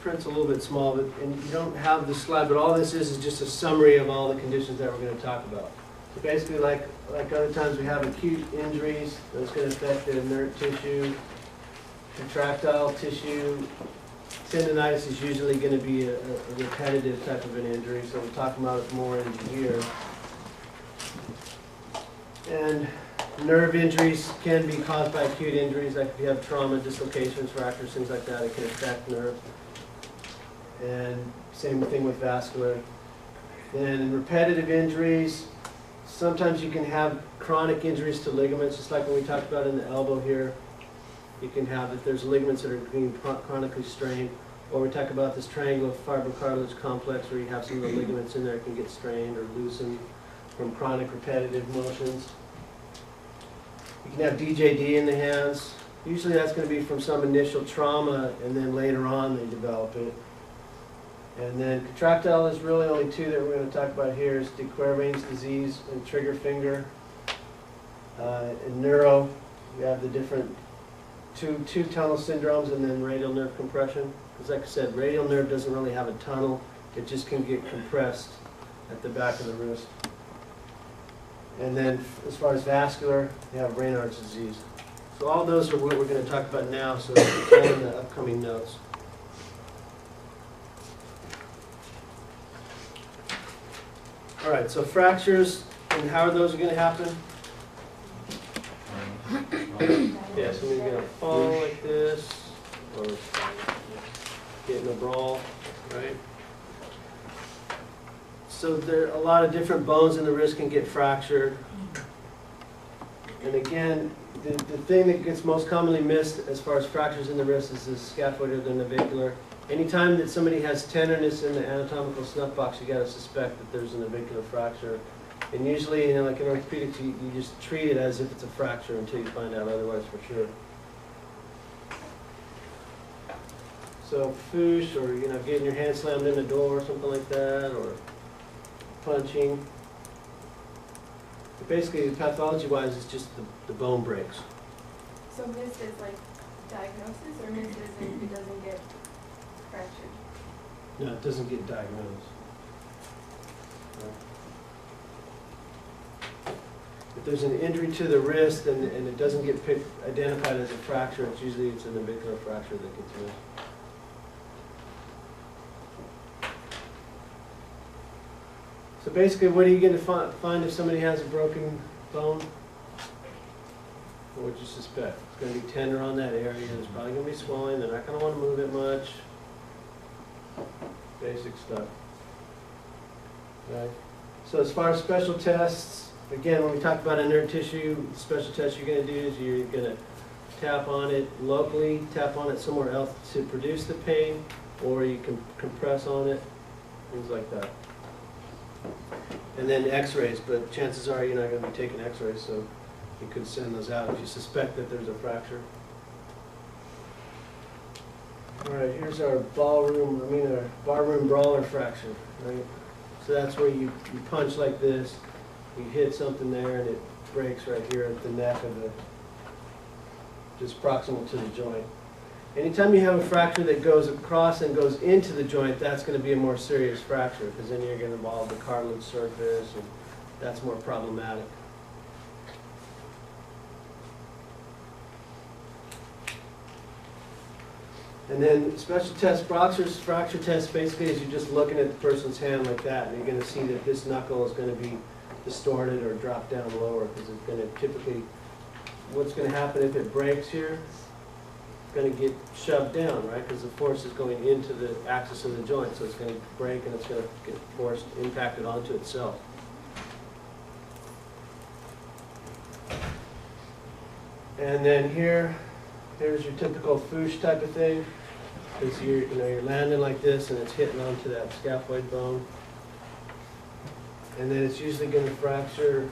print's a little bit small, but, and you don't have the slide, but all this is just a summary of all the conditions that we're going to talk about. So basically, like other times, we have acute injuries. That's going to affect the inert tissue, contractile tissue. Tendonitis is usually going to be a repetitive type of an injury, so we'll talk about it more in here. And nerve injuries can be caused by acute injuries, like if you have trauma, dislocations, fractures, things like that, it can affect nerve. And same thing with vascular. Then in repetitive injuries, sometimes you can have chronic injuries to ligaments, just like when we talked about in the elbow here. You can have it, there's ligaments that are being chronically strained. Or we talk about this triangular fibrocartilage complex where you have some of the ligaments in there can get strained or loosened from chronic repetitive motions. You can have DJD in the hands. Usually that's going to be from some initial trauma, and then later on they develop it. And then contractile is really only two that we're going to talk about here is de Quervain's disease and trigger finger. In neuro, we have the different two tunnel syndromes and then radial nerve compression. Because like I said, radial nerve doesn't really have a tunnel. It just can get compressed at the back of the wrist. And then as far as vascular, you have Raynaud's disease. So all those are what we're going to talk about now, so it's all in the upcoming notes. All right, so fractures, and how are those going to happen? Yeah, so you're going to fall like this, or get in a brawl, right? So there are a lot of different bones in the wrist can get fractured. And again, the thing that gets most commonly missed as far as fractures in the wrist is the scaphoid or the navicular. Anytime that somebody has tenderness in the anatomical snuff box, you got to suspect that there's a navicular fracture. And usually, you know, like in orthopedics, you just treat it as if it's a fracture until you find out otherwise for sure. So foosh, or you know, getting your hand slammed in a door or something like that, or punching. But basically, pathology-wise, it's just the bone breaks. So missed is like diagnosis, or missed is if it doesn't get fractured? No, it doesn't get diagnosed. If there's an injury to the wrist and it doesn't get identified as a fracture, it's a navicular fracture that gets missed. So basically, what are you going to find if somebody has a broken bone? What would you suspect? It's going to be tender on that area. There's probably going to be swelling. They're not going to want to move it much. Basic stuff. Right. So as far as special tests, again, when we talk about inert tissue, the special test you're going to do is you're going to tap on it locally, tap on it somewhere else to produce the pain, or you can compress on it, things like that. And then x-rays, but chances are you're not going to be taking x-rays, so you could send those out if you suspect that there's a fracture. All right, here's our barroom brawler fracture, right? So that's where you punch like this, you hit something there, and it breaks right here at the neck of the, just proximal to the joint. Anytime you have a fracture that goes across and goes into the joint, that's going to be a more serious fracture, because then you're going to involve the cartilage surface, and that's more problematic. And then special test fracture test basically is you're just looking at the person's hand like that, and you're going to see that this knuckle is going to be distorted or drop down lower, because it's going to typically, what's going to happen if it breaks here? Going to get shoved down, right? Because the force is going into the axis of the joint, so it's going to break and it's going to get forced impacted onto itself. And then here's your typical foosh type of thing. Because you're landing like this and it's hitting onto that scaphoid bone, and then it's usually going to fracture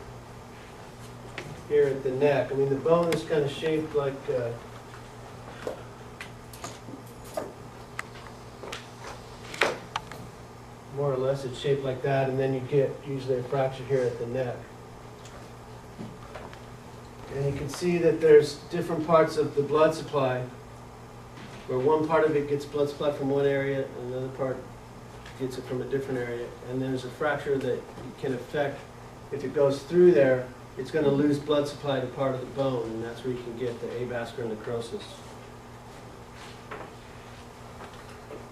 here at the neck. I mean, the bone is kind of shaped like. More or less it's shaped like that, and then you get usually a fracture here at the neck. And you can see that there's different parts of the blood supply where one part of it gets blood supply from one area, and another part gets it from a different area. And there's a fracture that can affect, if it goes through there, it's going to lose blood supply to part of the bone, and that's where you can get the avascular necrosis.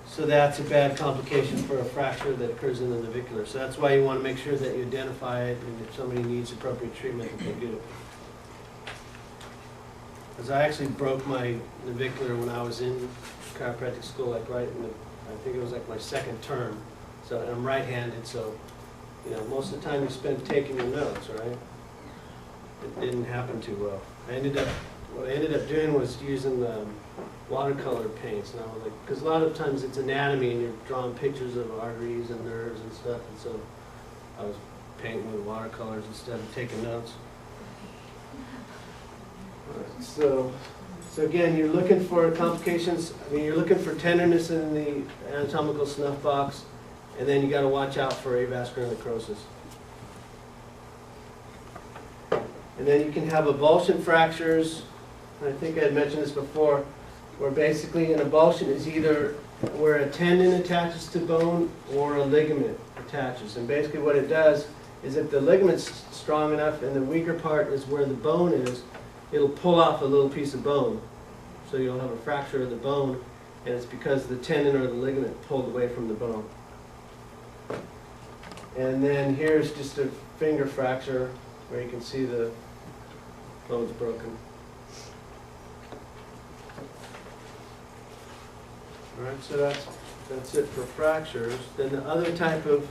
So that's a bad complication for a fracture that occurs in the navicular. So that's why you want to make sure that you identify it, and if somebody needs appropriate treatment, that they get it. Because I actually broke my navicular when I was in chiropractic school, like right in the, I think it was like my second term. So and I'm right-handed, so you know most of the time you spend taking your notes, right? It didn't happen too well. What I ended up doing was using watercolor paints. And I was like, because a lot of times it's anatomy and you're drawing pictures of arteries and nerves and stuff, and so I was painting with watercolors instead of taking notes. Right, so again, you're looking for complications. I mean, you're looking for tenderness in the anatomical snuff box, and then you got to watch out for avascular necrosis. And then you can have avulsion fractures. I think I had mentioned this before, where basically an avulsion is either where a tendon attaches to bone or a ligament attaches. And basically what it does is if the ligament's strong enough and the weaker part is where the bone is, it'll pull off a little piece of bone. So you'll have a fracture of the bone, and it's because the tendon or the ligament pulled away from the bone. And then here's just a finger fracture where you can see the bone's broken. All right, so that's it for fractures. Then the other type of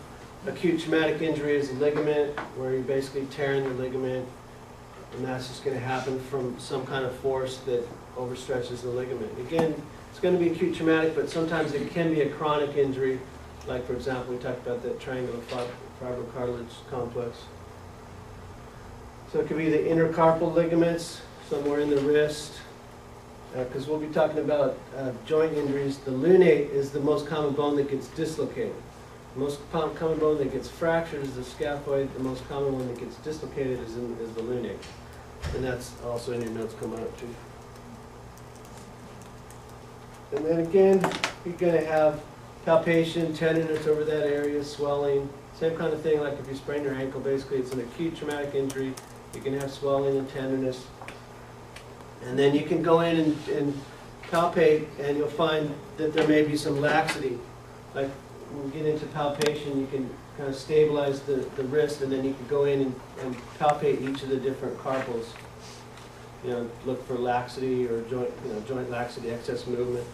acute traumatic injury is a ligament, where you're basically tearing the ligament, and that's just going to happen from some kind of force that overstretches the ligament. Again, it's going to be acute traumatic, but sometimes it can be a chronic injury, like for example, we talked about that triangular fibrocartilage complex. So it could be the intercarpal ligaments, somewhere in the wrist, because we'll be talking about joint injuries. The lunate is the most common bone that gets dislocated. The most common bone that gets fractured is the scaphoid. The most common one that gets dislocated is the lunate. And that's also in your notes coming up too. And then again, you're going to have palpation, tenderness over that area, swelling. Same kind of thing like if you sprain your ankle. Basically, it's an acute traumatic injury. You can have swelling and tenderness. And then you can go in and palpate, and you'll find that there may be some laxity. Like when we get into palpation, you can kind of stabilize the wrist, and then you can go in and palpate each of the different carpals. You know, look for laxity or joint laxity, excess movement.